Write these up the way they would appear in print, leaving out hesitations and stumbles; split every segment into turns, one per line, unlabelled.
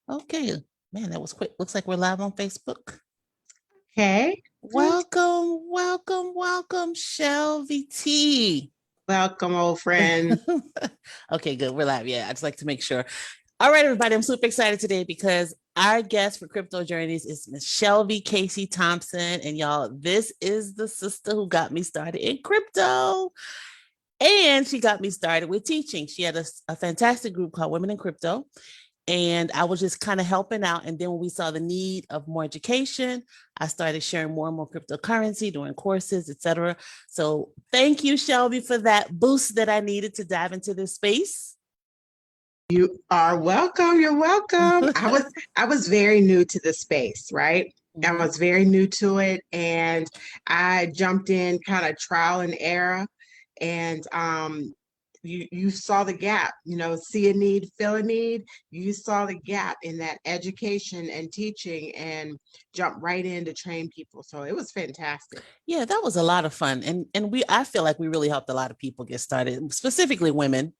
Okay, man, that was quick. Looks like we're live on Facebook.
Okay. Good.
Welcome, welcome, welcome, Shelvee T.
Welcome, old friend.
Okay, good. We're live. Yeah, I just like to make sure. All right, everybody, I'm super excited today because our guest for Crypto Journeys is Miss Shelvee Casey Thompson. And y'all, this is the sister who got me started in crypto. And she got me started with teaching. She had a fantastic group called Women in Crypto. And I was just kind of helping out. And then when we saw the need of more education, I started sharing more and more cryptocurrency, doing courses, etc. So thank you, Shelvee, for that boost that I needed to dive into this space.
You are welcome. You're welcome. I was very new to the space, right? I
Mhm.
was very new to it, and I jumped in kind of trial and error. And you saw the gap, see a need, fill a need. You saw the gap in that education and teaching, and jumped right in to train people. So it was fantastic.
Yeah, that was a lot of fun. And I feel like we really helped a lot of people get started, specifically women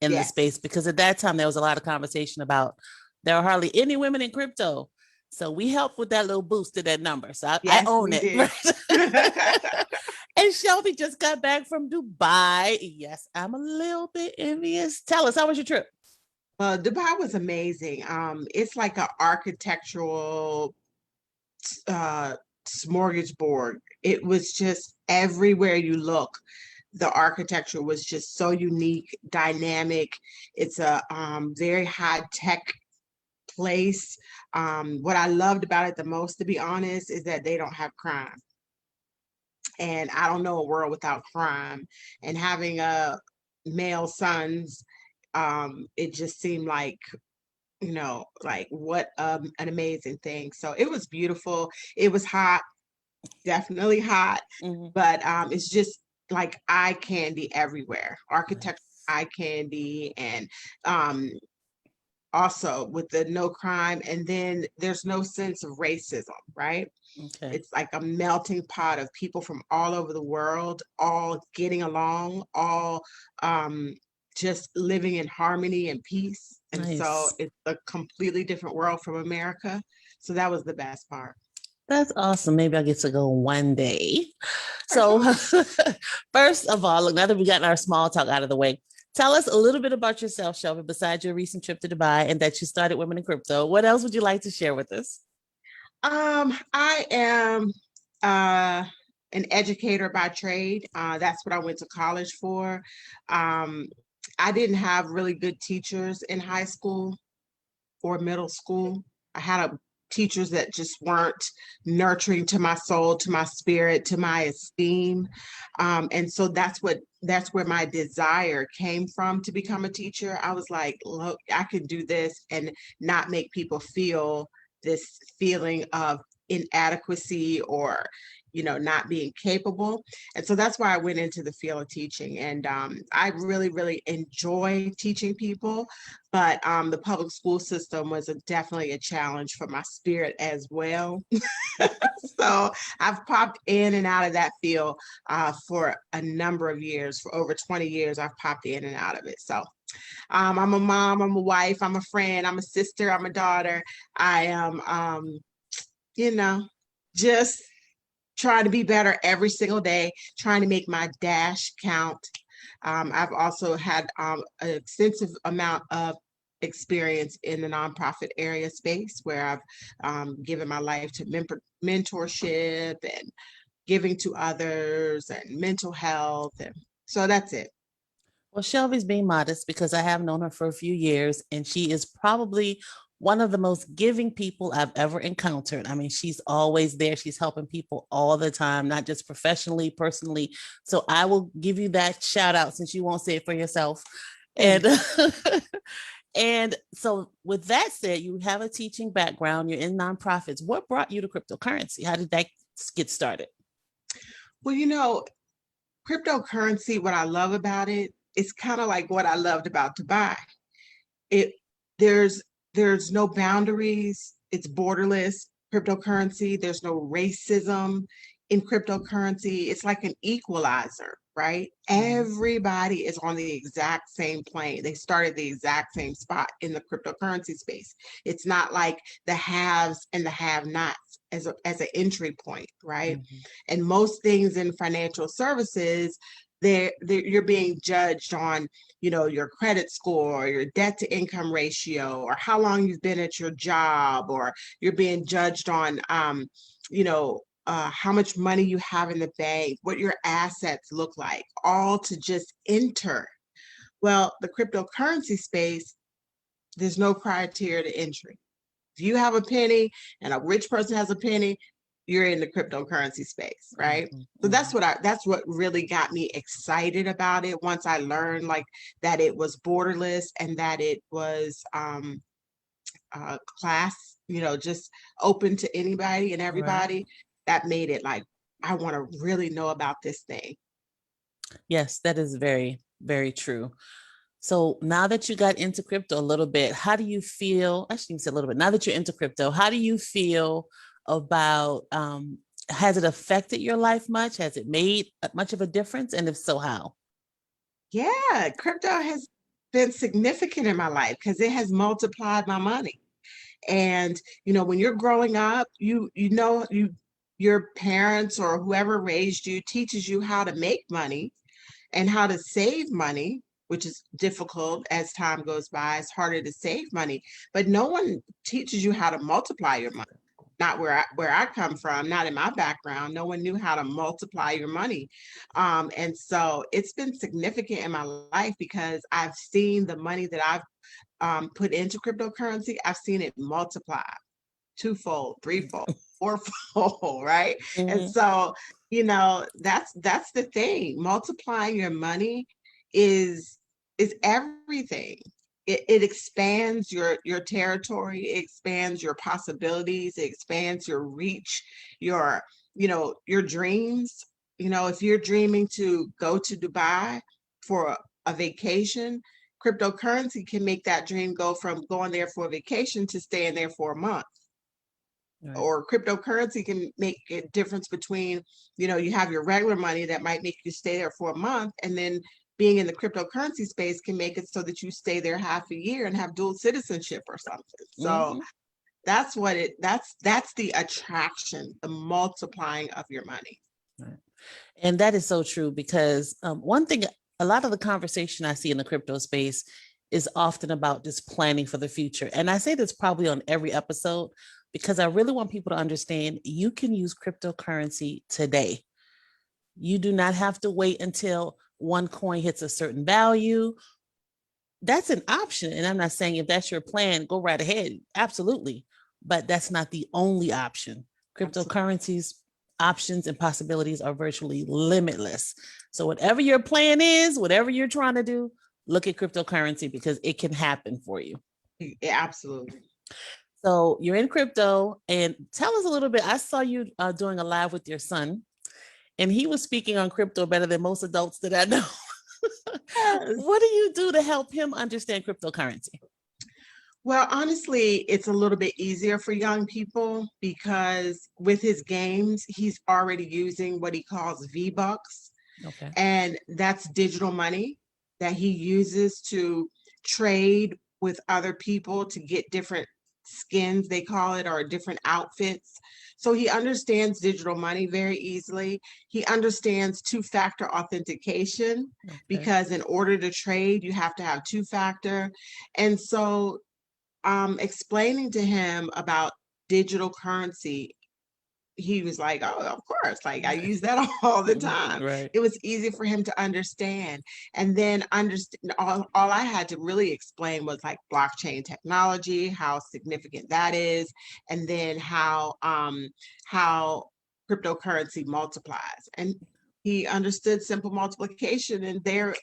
in the
Yes,
space, because at that time there was a lot of conversation about there are hardly any women in crypto. So we helped with that little boost to that number. So I
yes,
own
we
it.
did.
Right? And Shelvee just got back from Dubai. Yes, I'm a little bit envious. Tell us, how was your trip?
Well, Dubai was amazing. It's like an architectural uh, smorgasbord. It was just everywhere you look. The architecture was just so unique, dynamic. It's a very high tech place. What I loved about it the most, to be honest, is that they don't have crime. And I don't know a world without crime. And having male sons, it just seemed like like what an amazing thing. So it was beautiful. It was hot, definitely hot,
Mhm.
but it's just like eye candy everywhere. Architecture,
Nice.
eye candy, and um, also with the no crime, and then there's no sense of racism, right?
Okay.
It's like a melting pot of people from all over the world, all getting along, all um, just living in harmony and peace. And so
Nice.
it's a completely different world from America. So that was the best part.
That's awesome. Maybe I get to go one day.
For
So,
sure.
first of all, look, now that we got our small talk out of the way, tell us a little bit about yourself, Shelby, besides your recent trip to Dubai and that you started Women in Crypto. What else would you like to share with us?
I am uh, an educator by trade. That's what I went to college for. Um, I didn't have really good teachers in high school or middle school. I had teachers that just weren't nurturing to my soul, to my spirit, to my esteem. And so that's where my desire came from to become a teacher. I was like, look, I can do this and not make people feel this feeling of inadequacy or not being capable. And so that's why I went into the field of teaching. And I really really enjoy teaching people, but the public school system was definitely a challenge for my spirit as well. So I've popped in and out of that field for a number of years. For over 20 years, I've popped in and out of it. So I'm a mom, I'm a wife, I'm a friend, I'm a sister, I'm a daughter. I am, you know, just trying to be better every single day, trying to make my dash count. I've also had an extensive amount of experience in the nonprofit area space where I've given my life to mentorship and giving to others and mental health. And so that's it.
Well, Shelby's being modest because I have known her for a few years, and she is probably one of the most giving people I've ever encountered. I mean, she's always there. She's helping people all the time, not just professionally, personally. So I will give you that shout out since you won't say it for yourself. And
Thanks.
and so with that said, you have a teaching background, you're in nonprofits. What brought you to cryptocurrency? How did that get started?
Well, cryptocurrency, what I love about it, it's kind of like what I loved about Dubai. It there's there's no boundaries, it's borderless cryptocurrency, there's no racism, in cryptocurrency, it's like an equalizer, right? Everybody is on the exact same plane. They started the exact same spot in the cryptocurrency space. It's not like the haves and the have-nots as an entry point, right?
Mhm.
And most things in financial services, you're being judged on, your credit score, your debt to income ratio, or how long you've been at your job, or you're being judged on, how much money you have in the bank, what your assets look like, all to just enter. Well, the cryptocurrency space, there's no criteria to entry. If you have a penny and a rich person has a penny, you're in the cryptocurrency space, right?
Mhm.
So
Mhm.
that's what really got me excited about it once I learned like that it was borderless and that it was class, just open to anybody and
Right.
everybody. That made it like, I want to really know about this thing.
Yes, that is very, very true. So now that you got into crypto a little bit, how do you feel? I shouldn't say a little bit. Now that you're into crypto, how do you feel about has it affected your life much? Has it made much of a difference? And if so, how?
Yeah, crypto has been significant in my life because it has multiplied my money. And when you're growing up, your parents or whoever raised you teaches you how to make money and how to save money, which is difficult as time goes by. It's harder to save money, but no one teaches you how to multiply your money. Not where I come from, not in my background. No one knew how to multiply your money. And so it's been significant in my life because I've seen the money that I've put into cryptocurrency, I've seen it multiply twofold, threefold, fourfold, right? And
Mhm.
so, that's the thing. Multiplying your money is is everything. It expands your territory, it expands your possibilities, it expands your reach, your dreams. If you're dreaming to go to Dubai for a vacation, cryptocurrency can make that dream go from going there for a vacation to staying there for a month.
Right.
Or cryptocurrency can make a difference between, you have your regular money that might make you stay there for a month, and then being in the cryptocurrency space can make it so that you stay there half a year and have dual citizenship or something. So
Mhm.
that's the attraction, the multiplying of your money.
Right. And that is so true because one thing, a lot of the conversation I see in the crypto space is often about just planning for the future. And I say this probably on every episode because I really want people to understand you can use cryptocurrency today. You do not have to wait until one coin hits a certain value. That's an option. And I'm not saying if that's your plan, go right ahead. Absolutely. But that's not the only option.
Absolutely.
Cryptocurrencies options and possibilities are virtually limitless. So whatever your plan is, whatever you're trying to do, look at cryptocurrency because it can happen for you.
Yeah, absolutely.
So you're in crypto and tell us a little bit. I saw you doing a live with your son and he was speaking on crypto better than most adults that I know.
Yes.
What do you do to help him understand cryptocurrency?
Well, honestly, it's a little bit easier for young people because with his games, he's already using what he calls V-Bucks,
Okay.
and that's digital money that he uses to trade with other people to get different skins, they call it, or different outfits. So he understands digital money very easily. He understands two-factor authentication
Okay.
because in order to trade, you have to have two-factor. And so explaining to him about digital currency, he was like, oh, of course, like I use that all the time.
Right.
It was easy for him to understand. And then understand all I had to really explain was like blockchain technology, how significant that is, and then how cryptocurrency multiplies. And he understood simple multiplication, and there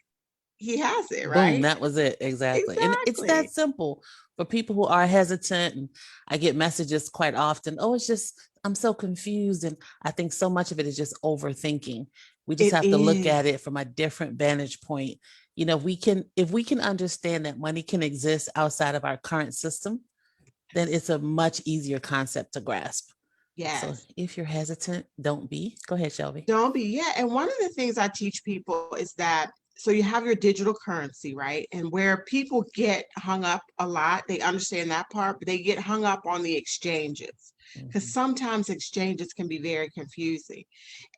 he has it,
Boom,
right?
that was it. Exactly. And it's that
Exactly.
simple for people who are hesitant. And I get messages quite often. Oh, it's just, I'm so confused. And I think so much of it is just overthinking. We just
It
have to look
is.
at it from a different vantage point. If we can understand that money can exist outside of our current system, then it's a much easier concept to grasp. So
Yes.
if you're hesitant, don't be. Go ahead, Shelby.
Don't be, yeah. And one of the things I teach people is that so you have your digital currency, right? And where people get hung up a lot, they understand that part, but they get hung up on the exchanges because
Mhm,
sometimes exchanges can be very confusing.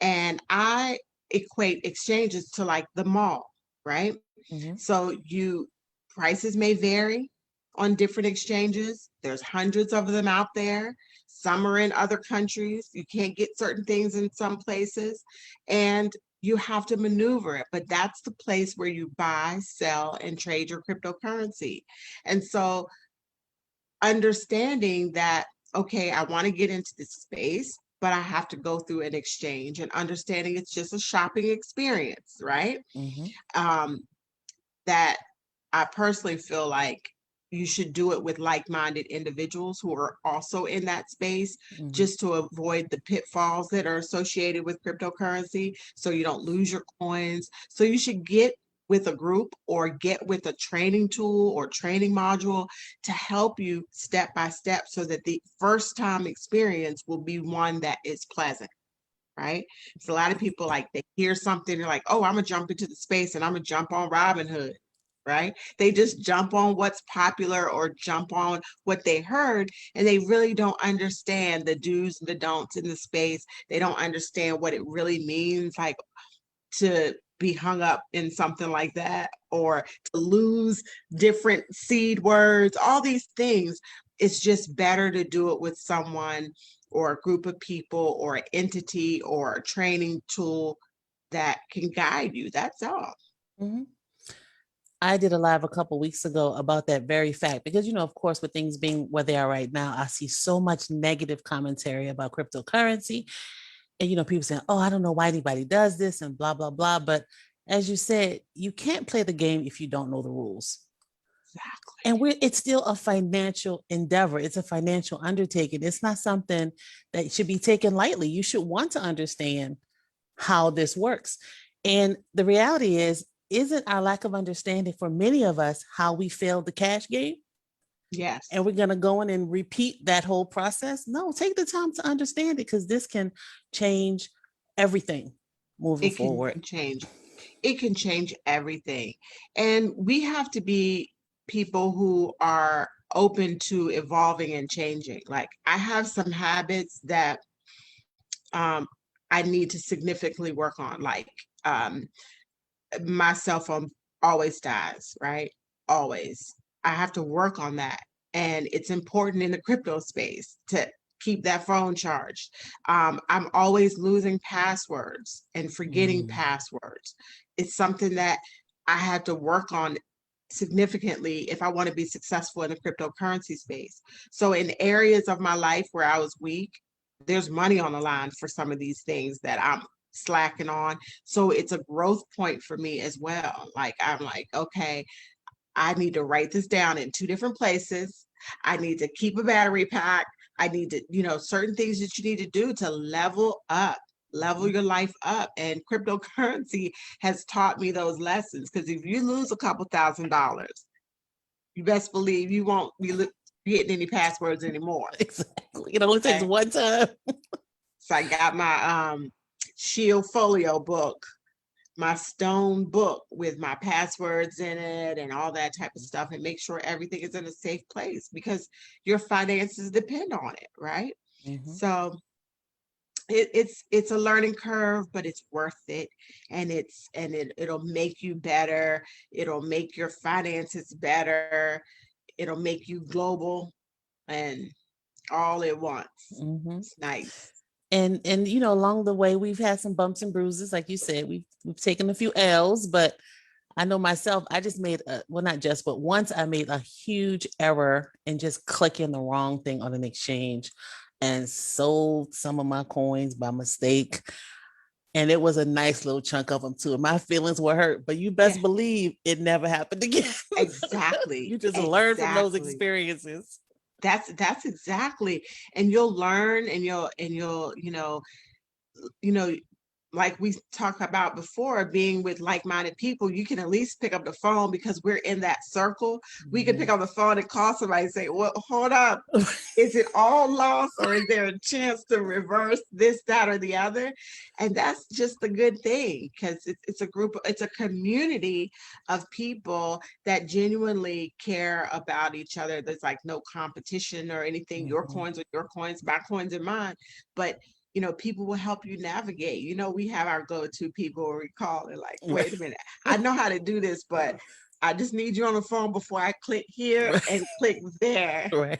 And I equate exchanges to like the mall, right?
mhm,
So you prices may vary on different exchanges. There's hundreds of them out there. Some are in other countries. You can't get certain things in some places. And you have to maneuver it. But that's the place where you buy, sell, and trade your cryptocurrency. And so understanding that, okay, I want to get into this space, but I have to go through an exchange and understanding it's just a shopping experience, right?
mhm,
Um, that I personally feel like you should do it with like-minded individuals who are also in that space
mhm,
just to avoid the pitfalls that are associated with cryptocurrency so you don't lose your coins. So you should get with a group or get with a training tool or training module to help you step by step so that the first time experience will be one that is pleasant, right? It's a lot of people like they hear something, they're like, oh, I'm gonna jump into the space and I'm gonna jump on Robinhood, right? They just jump on what's popular or jump on what they heard, and they really don't understand the do's and the don'ts in the space. They don't understand what it really means, like to be hung up in something like that or to lose different seed words, all these things. It's just better to do it with someone or a group of people or an entity or a training tool that can guide you. That's all.
mhm. I did a live a couple weeks ago about that very fact because, of course, with things being where they are right now, I see so much negative commentary about cryptocurrency. And, people saying, oh, I don't know why anybody does this and blah, blah, blah. But as you said, you can't play the game if you don't know the rules.
Exactly.
And it's still a financial endeavor. It's a financial undertaking. It's not something that should be taken lightly. You should want to understand how this works. And the reality is, isn't our lack of understanding for many of us how we failed the cash game? And
Yes,
we're going to go in and repeat that whole process? No, take the time to understand it because this can change everything moving
it can
forward.
change. It can change everything. And we have to be people who are open to evolving and changing. Like I have some habits that um, I need to significantly work on. Like um, my cell phone always dies, right? Always. I have to work on that. And it's important in the crypto space to keep that phone charged. I'm always losing passwords and forgetting
Mm,
passwords. It's something that I had to work on significantly if I want to be successful in the cryptocurrency space. So in areas of my life where I was weak, there's money on the line for some of these things that I'm slacking on. So it's a growth point for me as well. Like I'm like, okay, I need to write this down in two different places. I need to keep a battery pack. I need to, certain things that you need to do to level up, level
mhm.
your life up. And cryptocurrency has taught me those lessons. Because if you lose a couple $1,000s, you best believe you won't be getting any passwords anymore.
Exactly. It only takes
Okay.
one time.
So I got my Shield Folio book, my stone book with my passwords in it and all that type of stuff, and make sure everything is in a safe place because your finances depend on it, right?
Mhm.
So it's a learning curve, but it's worth it, and it'll make you better. It'll make your finances better. It'll make you global and all at once.
Mhm.
It's nice.
And along the way we've had some bumps and bruises, like you said. We've taken a few L's, but I know myself, I just made well, not just, but once I made a huge error in just clicking the wrong thing on an exchange and sold some of my coins by mistake. And it was a nice little chunk of them too. And my feelings were hurt, but you
Yeah,
best believe it never happened again.
exactly.
You just learn from those
Exactly.
experiences.
That's exactly. And you'll learn and you'll, you know, like we talked about before, being with like-minded people, you can at least pick up the phone because we're in that circle. We can pick up the phone and call somebody and say, well, hold up. Is it all lost, or is there a chance to reverse this, that, or the other? And that's just a good thing, because it's a group, it's a community of people that genuinely care about each other. There's like no competition or anything. Your coins are your coins, my coins are mine. But people will help you navigate. We have our go-to people where we call it like, wait a minute, I know how to do this, but I just need you on the phone before I click here and click there.
Right.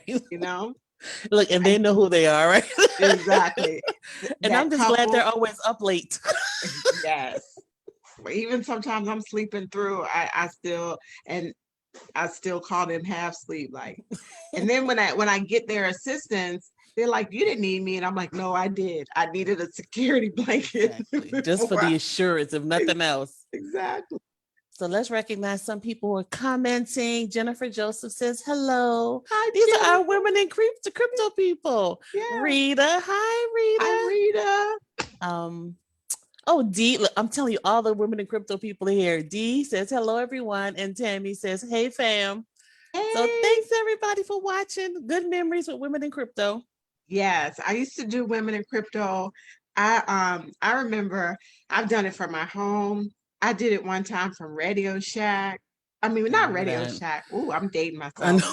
Look,
and they know who they are, right?
Exactly.
And I'm just glad they're always up late.
Yes. Even sometimes I'm sleeping through, I still call them half sleep, like. And then when I get their assistance, they're like, you didn't need me. And I'm like, no, I did. I needed a security blanket.
Exactly. Just for the assurance, if nothing else.
Exactly.
So let's recognize some people who are commenting. Jennifer Joseph says, hello.
Hi,
these
Jennifer.
are our women in crypto people.
Yeah.
Rita. Hi, Rita.
Hi, Rita.
Oh, Dee, look, I'm telling you, all the women in crypto people are here. Dee says, hello, everyone. And Tammy says, hey, fam.
Hey.
So thanks, everybody, for watching. Good memories with women in crypto.
Yes, I used to do women in crypto. I remember I've done it for my home. I did it one time from Radio Shack. I mean, not Radio Shack. Ooh, I'm dating myself.
I know.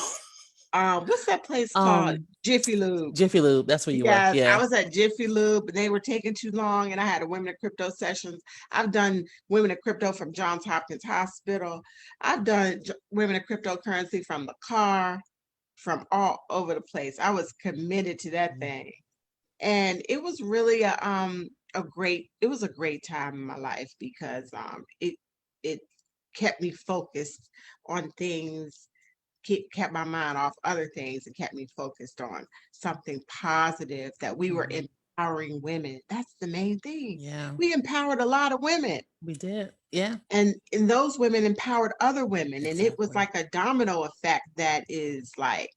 What's that place called? Jiffy Lube.
Jiffy Lube. That's where you were. Yeah.
I was at Jiffy Lube, and they were taking too long, and I had a women in crypto sessions. I've done women in crypto from Johns Hopkins Hospital. I've done women in cryptocurrency from the car, from all over the place. I was committed to that thing, and it was really a great time in my life, because it kept me focused on things, kept my mind off other things, and kept me focused on something positive, that we were empowering women. That's the main thing.
Yeah.
We empowered a lot of women.
We did. Yeah.
And those women empowered other women. Exactly. And it was like a domino effect that is like,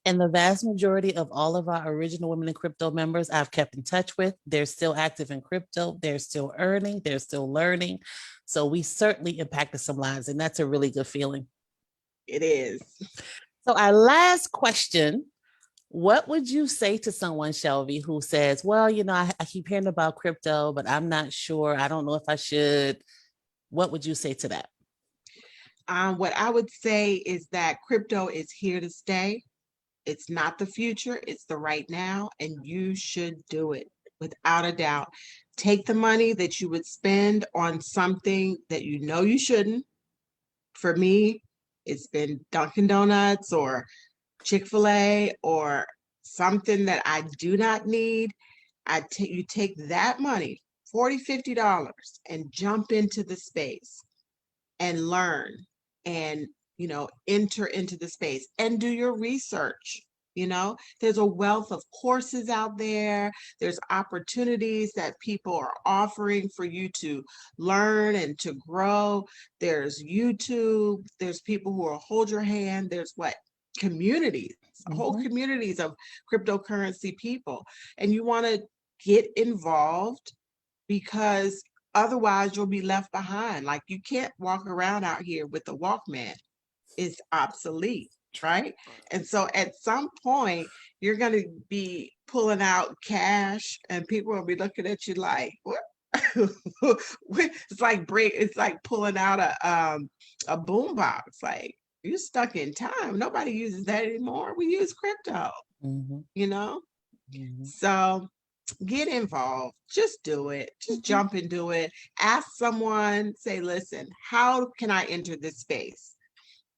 And the vast majority of all of our original Women in Crypto members I've kept in touch with. They're still active in crypto. They're still earning. They're still learning. So we certainly impacted some lives, and that's a really good feeling.
It is.
So our last question, what would you say to someone, Shelvee, who says, well, I keep hearing about crypto, but I'm not sure. I don't know if I should. What would you say to that?
What I would say is that crypto is here to stay. It's not the future, it's the right now, and you should do it without a doubt. Take the money that you would spend on something that you know you shouldn't. For me, it's been Dunkin' Donuts or Chick-fil-A or something that I do not need. You take that money, $40, $50, and jump into the space and learn, and enter into the space and do your research. There's a wealth of courses out there. There's opportunities that people are offering for you to learn and to grow. There's YouTube. There's people who will hold your hand. There's communities, whole communities of cryptocurrency people. And you want to get involved, because otherwise you'll be left behind. Like, you can't walk around out here with a Walkman. It's obsolete, right? And so at some point you're going to be pulling out cash, and people will be looking at you like, what? It's like pulling out a boom box. Like, you're stuck in time. Nobody uses that anymore. We use crypto. So get involved. Just do it. Just jump and do it. Ask someone, say, listen, how can I enter this space?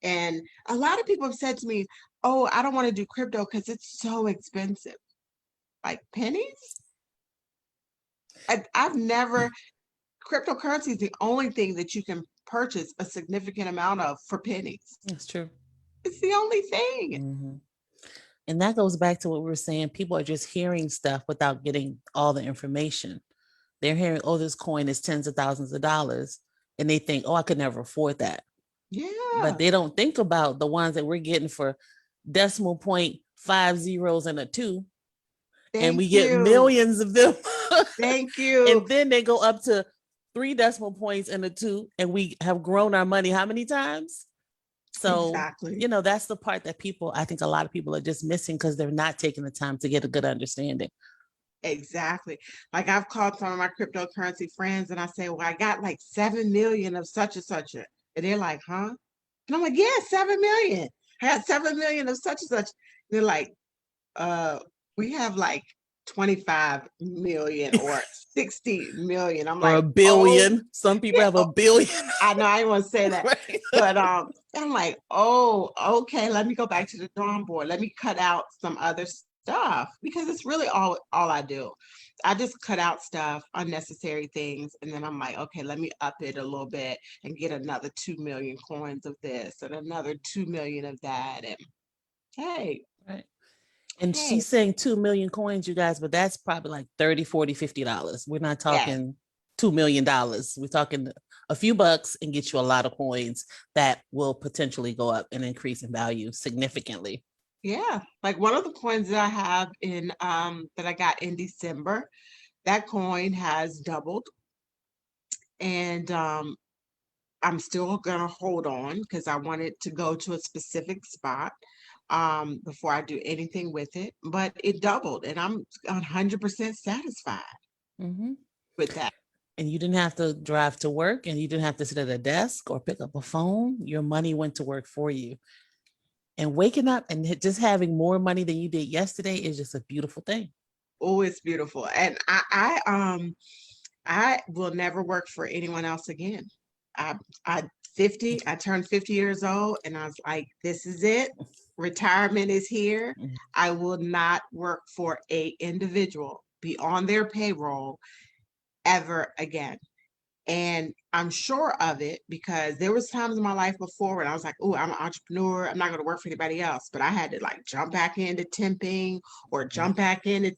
And a lot of people have said to me, oh, I don't want to do crypto because it's so expensive. Like pennies? I've never, cryptocurrency is the only thing that you can purchase a significant amount of for pennies.
That's true.
It's the only thing.
And that goes back to what we were saying. People are just hearing stuff without getting all the information. They're hearing, oh, this coin is tens of thousands of dollars. And they think, oh, I could never afford that.
Yeah.
But they don't think about the ones that we're getting for decimal point 5 zeros and a 2. And we get millions of them
Thank you.
And then they go up to 3 decimal points and a 2, and we have grown our money how many times? So,
Exactly.
that's the part that I think a lot of people are just missing because they're not taking the time to get a good understanding.
Exactly. Like I've called some of my cryptocurrency friends and I say, well, I got like 7 million of such and such. And they're like, huh? And I'm like, yeah, 7 million. I got 7 million of such and such. They're like, we have like 25 million or 60 million. I'm
Or a
like, oh,
billion. Some people
yeah,
have a
oh,
billion.
I know I didn't want to say that.
Right?
But I'm like, oh, okay, let me go back to the drawing board. Let me cut out some other stuff because it's really all I do. I just cut out stuff, unnecessary things, and then I'm like, okay, let me up it a little bit and get another 2 million coins of this and another 2 million of that. And hey,
Right. And
hey,
she's saying 2 million coins, you guys, but that's probably like 30, 40, $50. We're not
yes,
talking $2 million. We're talking a few bucks and get you a lot of coins that will potentially go up and increase in value significantly.
yeah. Like one of the coins that I have in that I got in December, that coin has doubled. And I'm still gonna hold on because I want it to go to a specific spot before I do anything with it. But it doubled, and I'm 100% satisfied
Mm-hmm.
with that.
And you didn't have to drive to work, and you didn't have to sit at a desk or pick up a phone. Your money went to work for you. And waking up and just having more money than you did yesterday is just a beautiful thing.
Oh, it's beautiful, and I will never work for anyone else again. I 50. I turned 50 years old, and I was like, this is it. Retirement is here. I will not work for a individual, be on their payroll ever again. And I'm sure of it because there was times in my life before when I was like, oh, I'm an entrepreneur. I'm not going to work for anybody else. But I had to like jump back into temping or jump back into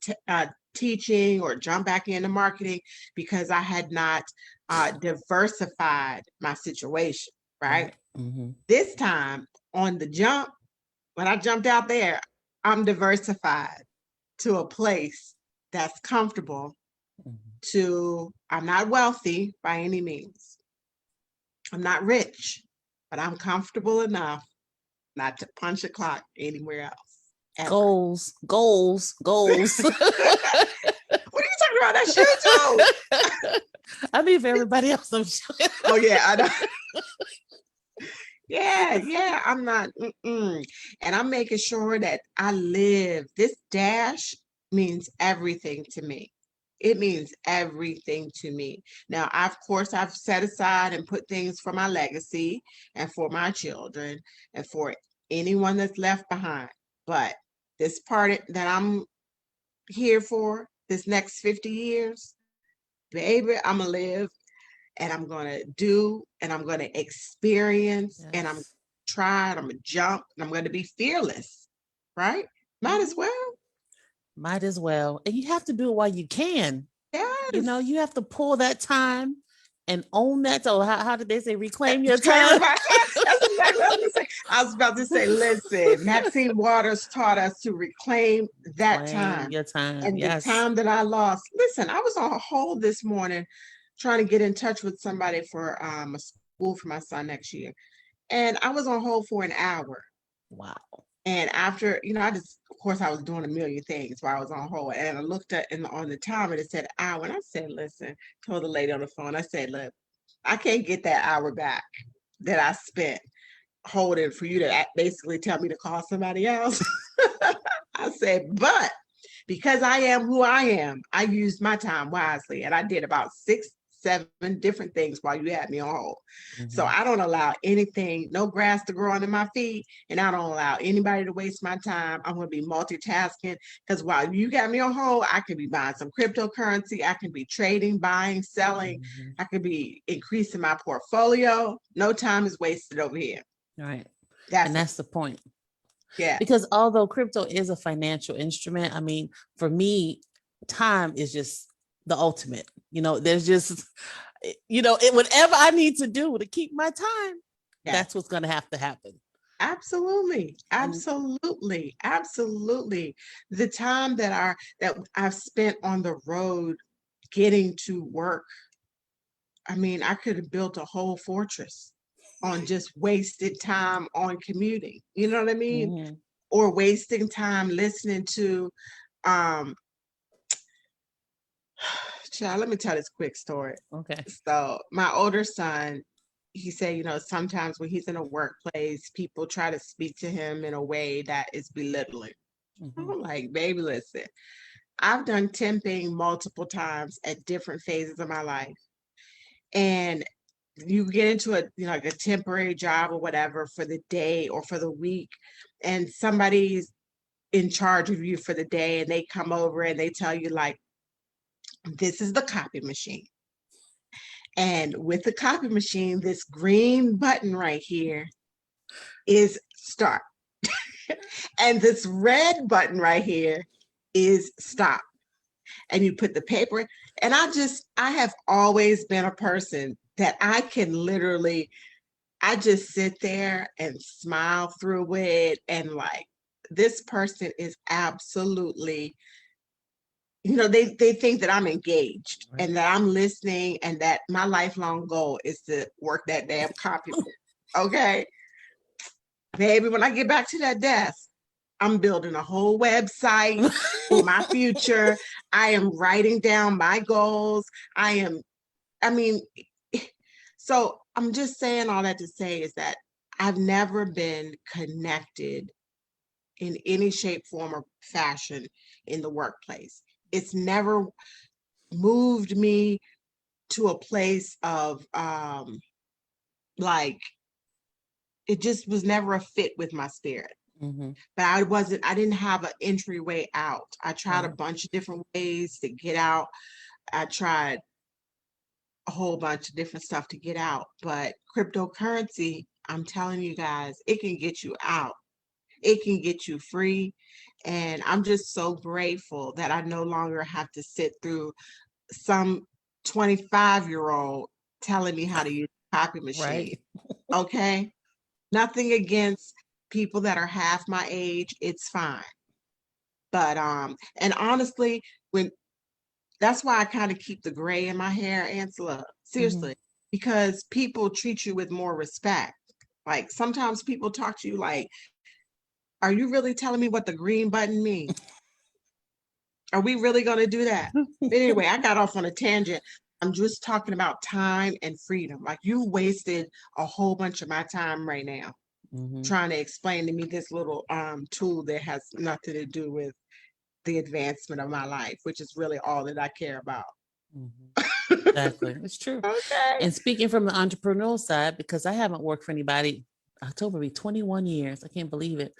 teaching or jump back into marketing because I had not diversified my situation, right?
Right. Mm-hmm.
This time on the jump, when I jumped out there, I'm diversified to a place that's comfortable to, I'm not wealthy by any means. I'm not rich, but I'm comfortable enough not to punch a clock anywhere else. Ever.
Goals, goals, goals.
What are you talking about? That's you too.
I mean, for everybody else, I'm sure.
Oh yeah, I know. Yeah, I'm not. And I'm making sure that I live. This dash means everything to me. It means everything to me. Now, of course, I've set aside and put things for my legacy and for my children and for anyone that's left behind. But this part that I'm here for, this next 50 years, baby, I'm going to live and I'm going to do and I'm going to experience and I'm
Yes.
try and I'm going to jump and I'm going to be fearless, right? Might as well.
Might as well. And you have to do it while you can.
Yes.
You have to pull that time and own that. So how did they say reclaim your
Claim
time?
my time. That's exactly what I was going to say. I was about to say, listen, Maxine Waters taught us to reclaim that
Reclaim
time.
your time.
And the
Yes.
time that I lost, listen, I was on hold this morning trying to get in touch with somebody for a school for my son next year. And I was on hold for an hour.
Wow.
And after, I just, of course, I was doing a million things while I was on hold. And I looked at on the time and it said hour. And I said, listen, told the lady on the phone, I said, look, I can't get that hour back that I spent holding for you to basically tell me to call somebody else. I said, but because I am who I am, I used my time wisely. And I did about 6, 7 different things while you had me on hold. So
Mm-hmm.
I don't allow anything, no grass to grow under my feet, and I don't allow anybody to waste my time. I'm going to be multitasking because while you got me on hold, I could be buying some cryptocurrency, I can be trading, buying, selling,
Mm-hmm.
I could be increasing my portfolio. No time is wasted over here.
Right. And
That's
that's the point.
yeah,
Because although crypto is a financial instrument, I mean, for me, time is just the ultimate. There's just, whatever I need to do to keep my time,
yeah.
that's what's going to have to happen.
Absolutely,
And
absolutely, absolutely. The time that I've spent on the road getting to work. I mean, I could have built a whole fortress on just wasted time on commuting. You know what I mean?
Mm-hmm.
Or wasting time listening to um child, let me tell this quick story.
Okay.
So my older son, he said, sometimes when he's in a workplace, people try to speak to him in a way that is belittling.
Mm-hmm.
I'm like, baby, listen, I've done temping multiple times at different phases of my life. And you get into like a temporary job or whatever for the day or for the week, and somebody's in charge of you for the day, and they come over and they tell you, like, this is the copy machine. And with the copy machine, this green button right here is start. And this red button right here is stop. And you put the paper in. And I have always been a person that I can literally, I just sit there and smile through it. And like, this person is absolutely, they think that I'm engaged
Right.
and that I'm listening and that my lifelong goal is to work that damn copy. Okay. Baby, when I get back to that desk, I'm building a whole website for my future. I am writing down my goals. I mean, so I'm just saying all that to say is that I've never been connected in any shape, form, or fashion in the workplace. It's never moved me to a place of like, it just was never a fit with my spirit.
Mm-hmm.
But I didn't have an entryway out. I tried a
Right.
bunch of different ways to get out. I tried a whole bunch of different stuff to get out. But cryptocurrency, I'm telling you guys, it can get you out. It can get you free. And I'm just so grateful that I no longer have to sit through some 25-year-old telling me how to use a copy machine.
Right.
Okay. Nothing against people that are half my age. It's fine. But and honestly, when that's why I kind of keep the gray in my hair, Ansela.
Mm-hmm.
Seriously, because people treat you with more respect. Like sometimes people talk to you like, are you really telling me what the green button means? Are we really going to do that? But anyway, I got off on a tangent. I'm just talking about time and freedom. Like you wasted a whole bunch of my time right now
Mm-hmm.
trying to explain to me this little tool that has nothing to do with the advancement of my life, which is really all that I care about.
Mm-hmm. Exactly. It's true.
Okay.
And speaking from the entrepreneurial side, because I haven't worked for anybody, October be 21 years. I can't believe it.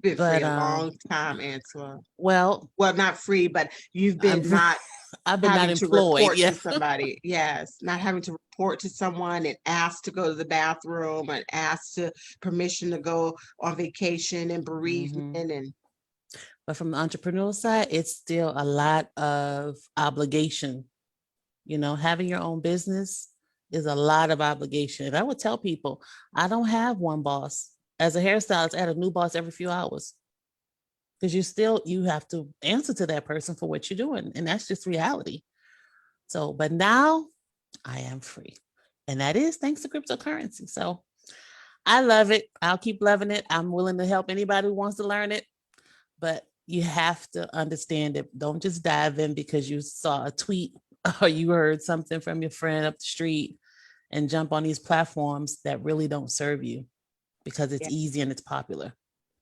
Been free
But
a long time, Angela.
well,
Well, not free, but you've
I'm
been not
I've been not
having to
employed.
report
Yeah.
to somebody. Yes, not having to report to someone and ask to go to the bathroom and ask to permission to go on vacation and bereavement
Mm-hmm.
and
But from the entrepreneurial side, it's still a lot of obligation. Having your own business is a lot of obligation. And I would tell people, I don't have one boss. As a hairstylist, I had a new boss every few hours because you have to answer to that person for what you're doing. And that's just reality. So, but now I am free. And that is thanks to cryptocurrency. So I love it. I'll keep loving it. I'm willing to help anybody who wants to learn it. But you have to understand it. Don't just dive in because you saw a tweet or you heard something from your friend up the street and jump on these platforms that really don't serve you because it's
yeah,
easy and it's popular.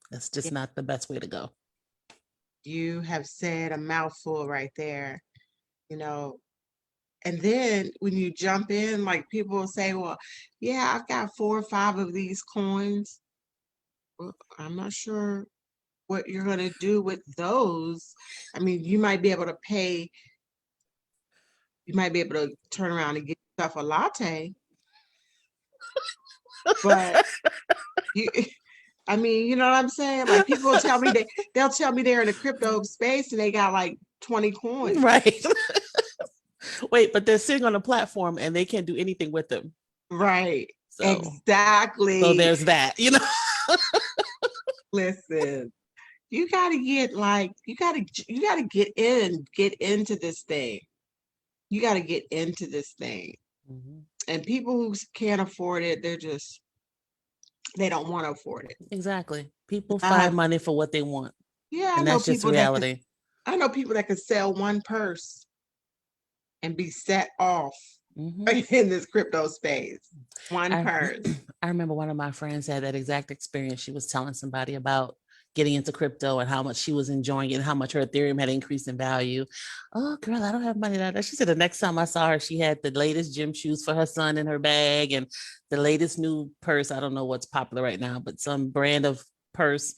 That's just
yeah.
not the best way to go.
You have said a mouthful right there, you know. And then when you jump in, like people will say, well, yeah, I've got 4 or 5 of these coins. Well, I'm not sure what you're going to do with those. I mean, you might be able to turn around and get yourself a latte, but you, I mean, you know what I'm saying? Like people tell me they'll tell me they're in the crypto space and they got like 20 coins.
Right. Wait, but they're sitting on a platform and they can't do anything with them.
Right.
So
Exactly.
there's that.
Listen, you got to get like, you got to get into this thing. you got to get into this thing.
Mhm.
And people who can't afford it, they don't want to afford it.
Exactly. People
I
find
have,
money for what they want,
yeah,
and that's just the reality.
I know people that could sell one purse and be set off
Mhm.
in this crypto space. One
I
purse.
I remember one of my friends had that exact experience. She was telling somebody about getting into crypto and how much she was enjoying it and how much her Ethereum had increased in value. Oh, girl, I don't have money like that. She said the next time I saw her, she had the latest gym shoes for her son in her bag and the latest new purse. I don't know what's popular right now, but some brand of purse.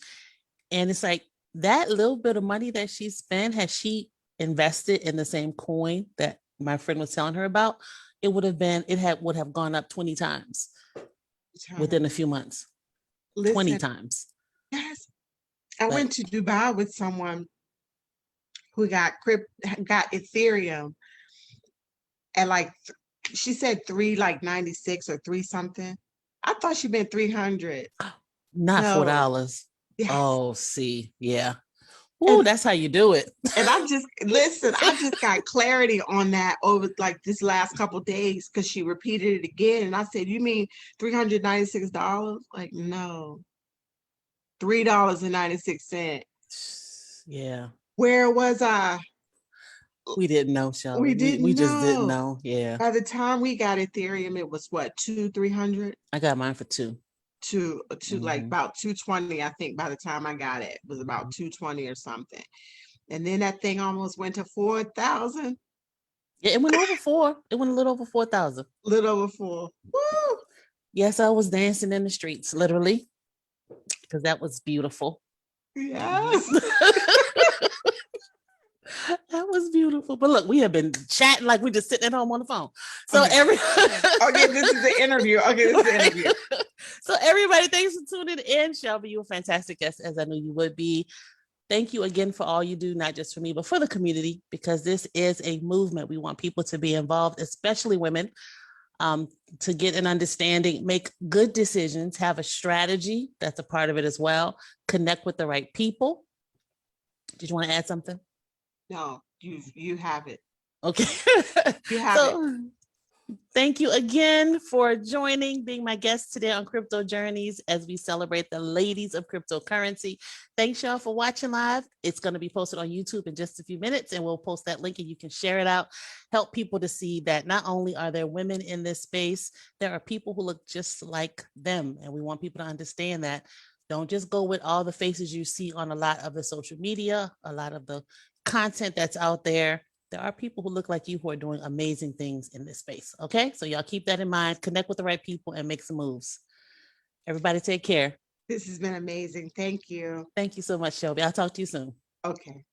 And it's like that little bit of money that she spent, has she invested in the same coin that my friend was telling her about, would have gone up 20 times within a few months. 20
Listen,
times.
yes, I
But
went to Dubai with someone who got Ethereum at like she said three like 96 or three something. I thought she meant 300.
not
No,
$4.
yes.
Oh, see, yeah. Ooh,
And
that's how you do it.
I just listen, I just got clarity on that over like this last couple days because she repeated it again. And I said, you mean $396? Like, no, $3.96.
Yeah,
Where was I?
we didn't know, Shelby.
We
We
didn't
just didn't
know.
know. Yeah,
By the time we got Ethereum, it was what, 300?
I got mine for two.
To like
Mhm.
about 220, I think by the time I got it was about 220 or something. And then that thing almost went to 4,000,
Yeah, it went over four. It went a little over 4,000.
little over four. Woo!
Yes, I was dancing in the streets, literally, because that was beautiful.
Yes.
That was beautiful. But look, we have been chatting like we're just sitting at home on the phone. So
Okay.
every
Okay, this is the interview. Okay, this is the interview.
So everybody, thanks for tuning in. Shelby, you were a fantastic guest, as I knew you would be. Thank you again for all you do, not just for me, but for the community, because this is a movement. We want people to be involved, especially women, um, to get an understanding, make good decisions, have a strategy. That's a part of it as well. Connect with the right people. Did you want to add something?
No, you have it.
Okay.
You have it.
So thank you again for joining, being my guest today on Crypto Journeys as we celebrate the ladies of cryptocurrency. Thanks, y'all, for watching live. It's going to be posted on YouTube in just a few minutes, and we'll post that link and you can share it out. Help people to see that not only are there women in this space, there are people who look just like them. And we want people to understand that. Don't just go with all the faces you see on a lot of the social media, a lot of the content that's out there are people who look like you who are doing amazing things in this space. Okay. So y'all keep that in mind, connect with the right people and make some moves. Everybody take care.
This has been amazing. Thank you.
Thank you so much, Shelby. I'll talk to you soon.
Okay.